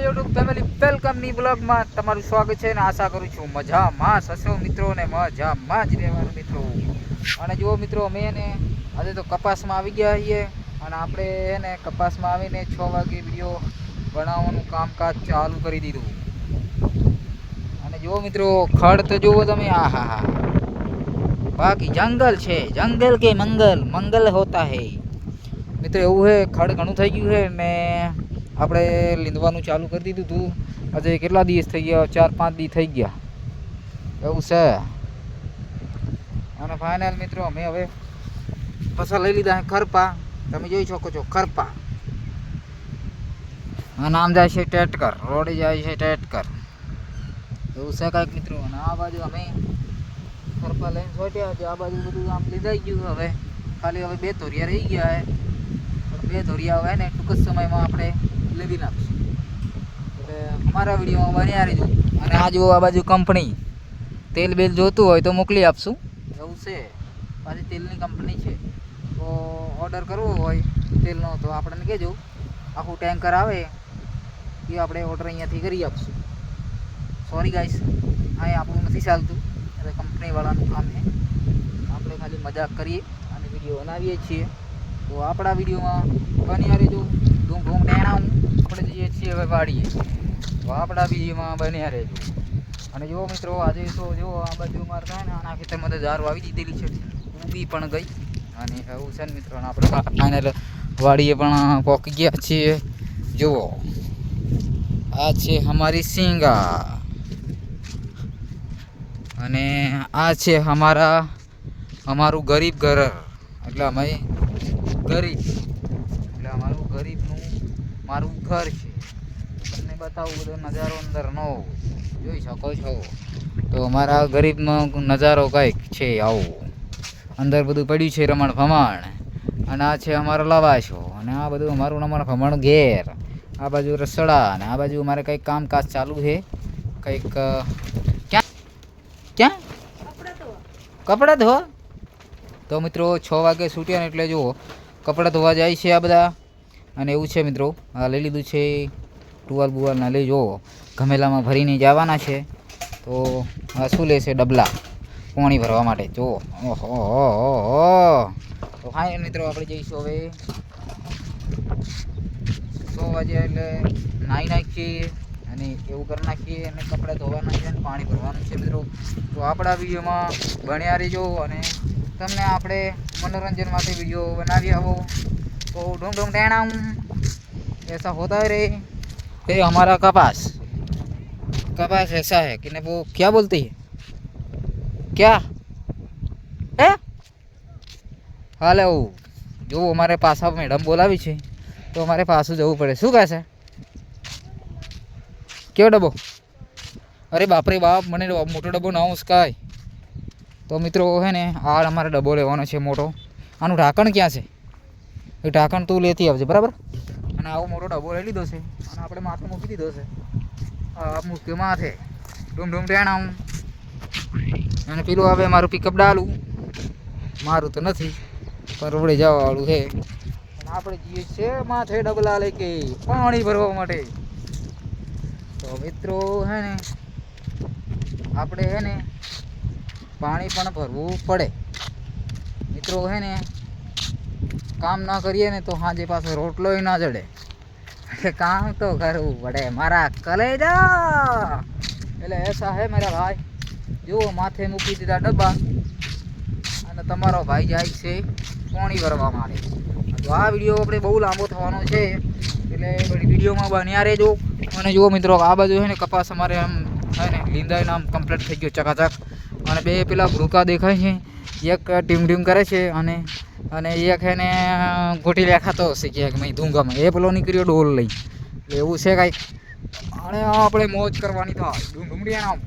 YouTube family વેલકમની બ્લોગમાં તમારું સ્વાગત છે અને આશા કરું છું મજામાં હશો મિત્રો ને મજામાં જ રહેવાનું મિત્રો. અને જુઓ મિત્રો અમે એને આજે તો કપાસમાં આવી ગયા છીએ અને આપણે એને કપાસમાં આવીને 6 વાગે વિડીયો બનાવવાનું કામકાજ ચાલુ કરી દીધું. અને જુઓ મિત્રો ખડ તો જુઓ તમે, આ હા હા બાકી જંગલ છે, જંગલ કે મંગલ હોતા હે મિત્રો. એવું છે ખડ ઘણું થઈ ગયું છે ને આપણે લીંદવાનું ચાલુ કરી દીધું હતું. આજે કેટલા દિવસ થઈ ગયા, 4-5 દિવસ થઈ ગયા એવું છે. અને ફાઇનલ મિત્રો અમે હવે પાછા લઈ લીધા ખરપા. તમે જોઈ શકો છો ખરપા. આ નામ જાય છે ટેટકર, રોડે જાય છે ટેટકર એવું છે કાંઈક મિત્રો. અને આ બાજુ અમે ખરપા લઈને છોટ્યા છે. આ બાજુ બધું આમ લીધાઈ ગયું. હવે ખાલી હવે 2 ધોરિયા રહી ગયા છે. 2 ધોરિયા હવે ને ટૂંક જ સમયમાં આપણે લીધી નાખશું. એટલે અમારા વિડીયોમાં બન્યા રહેજો. અને આ જુઓ આ બાજુ કંપની, તેલ બેલ જોતું હોય તો મોકલી આપશું એવું છે. પાછી તેલની કંપની છે, તો ઓર્ડર કરવો હોય તેલનો તો આપણને કહેજો. આખું ટેન્કર આવે એ આપણે ઓર્ડર અહીંયાથી કરી આપશું. સોરી ગાઈસ, અહીં આપણું નથી ચાલતું, એટલે કંપનીવાળાનું કામ છે. આપણે ખાલી મજાક કરીએ અને વિડીયો બનાવીએ છીએ. તો આપણા વિડીયોમાં બન્યા રહેજો. ધૂમ ધૂમ ટેણાવું આપણે જઈએ છીએ હવે વાડીએ, તો આપણા વિડીયોમાં બન્યા રહેજો. અને જુઓ મિત્રો આજે તો જુઓ આ બાજુ મારે થાય ને આના ખેતરમાં તો ઝાર વાવી દીધેલી છે, ઉગી પણ ગઈ. અને એવું છે ને મિત્રો, આપણે ફાઇનલ વાડીએ પણ પહોંચી ગયા છીએ. જુઓ આ છે અમારી સિંગા અને આ છે અમારું ગરીબ ઘર. એટલે અમે ગરીબ, એટલે અમારું ગરીબનું મારું ઘર છે. તમને બતાવું બધો નજારો અંદરનો જોઈ શકો છો. તો અમારા ગરીબનો નજારો કંઈક છે આવો. અંદર બધું પડ્યું છે રમણ ભમણ. અને આ છે અમારો લવાશો. અને આ બધું અમારું રમણ ભમણ ઘેર. આ બાજુ રસોડા. અને આ બાજુ અમારે કંઈક કામકાજ ચાલુ છે કંઈક. ક્યાં કપડાં ધોવા? તો મિત્રો 6 વાગે છૂટ્યા ને એટલે જુઓ કપડાં ધોવા જાય છે આ બધા. અને એવું છે મિત્રો, આ લઈ લીધું છે ટુવાલ બુવાલના. લઈ જુઓ ગમેલામાં ભરીને જવાના છે. તો આ શું લેશે? ડબલા પાણી ભરવા માટે. જુઓ ઓહો. તો હા મિત્રો આપણે જઈશું હવે 6 વાગ્યા એટલે નાહી નાખીએ અને એવું કરી નાખીએ. અને કપડાં ધોવાના છે અને પાણી ભરવાનું છે મિત્રો. તો આપણા વિડીયોમાં બન્યા રહેજો. અને તમને આપણે मनोरंजन માટે वीडियो बनावी आवो तो ढूंढ ढूंढ टहना ऐसा होता है रे। ये हमारा कपास ऐसा है कि वो क्या बोलती है, क्या है? हाले जो हमारे पास अब मैडम बोलावी છે તો અમારે પાછું જવું પડે. શું કહે છે? કેવો ડબ્બો? અરે બાપરે બાપ, મને મોટો ડબ્બો ના ઉસકાય. તો મિત્રો હે ને આ અમારે ડબ્બો લેવાનો છે મોટો. આનું ઢાંકણ ક્યાં છે? એ ઢાંકણ તું લેતી આવજે બરાબર. અને આવો મોટો ડબ્બો લઈ લીધો છે અને આપણે માથે મૂકી દીધો છે. મૂક્યો માથે ડૂમ ડૂમ ટેણાવું. અને પેલું હવે મારું પિકઅપ ડાલું. મારું તો નથી પણ રોડે જવાવાળું છે. અને આપણે જઈએ છીએ માથે ડબલા લઈ કે પાણી ભરવા માટે. તો મિત્રો હે ને આપણે હે ને પાણી પણ ભરવું પડે મિત્રો. હે ને કામ ના કરીએ ને તો સાંજે પાછો રોટલો ના જડે. એટલે કામ તો કરવું પડે મારા કલેજા. એટલે એસા હે મેરા ભાઈ. જુઓ માથે મૂકી દીધા ડબ્બા અને તમારો ભાઈ જાય છે પાણી ભરવા માટે. તો આ વિડીયો આપણે બહુ લાંબો થવાનો છે એટલે વિડીયોમાં બન્યા રહેજો. અને જુઓ મિત્રો આ બાજુ છે ને કપાસ અમારે આમ હે ને લીંદાઈને આમ કમ્પ્લીટ થઈ ગયો ચકાચક. અને 2 પેલા ભૂકા દેખાય છે, એક ટીમ ટીમ કરે છે અને એક હે ને ગોટી લેખાતો હશે ક્યાંક મેં ધૂંગામાં. એ પેલો નીકળ્યો ડોલ લઈ. એટલે એવું છે કાંઈક. અને આપણે મોજ કરવાની થાય. ડુંગળીયા નામ